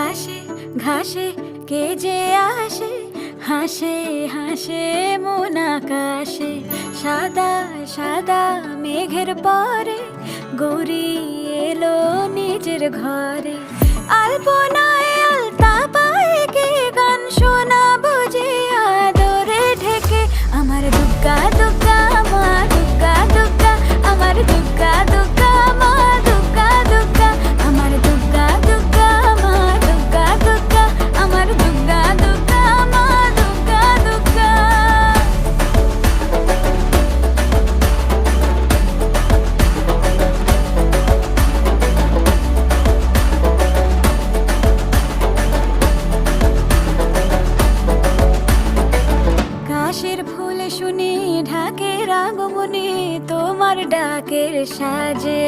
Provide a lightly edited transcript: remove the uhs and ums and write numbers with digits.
ঘাসে ঘাসে কে যে আসে, হাসে হাসে মন আকাশে। সাদা সাদা মেঘের পরে গৌরী এলো নিজের ঘরে। আলপনায় আলতা পায়ে কে গান শোনাবো যে আদরে ঢেকে। আমার দুগ্গা দুগ্গা মা দুগ্গা দুগ্গা, আমার দুগ্গা দুগ্গা মা দুগ্গা দুগ্গা, আমার দুগ্গা দুগ্গা মা দুগ্গা দুগ্গা, আমার দুগ্গা দুগ্গা মা দুগ্গা দুগ্গা। কাশের ফুল শুনি ঢাকের আগমনে, তোমার ডাকের সাজে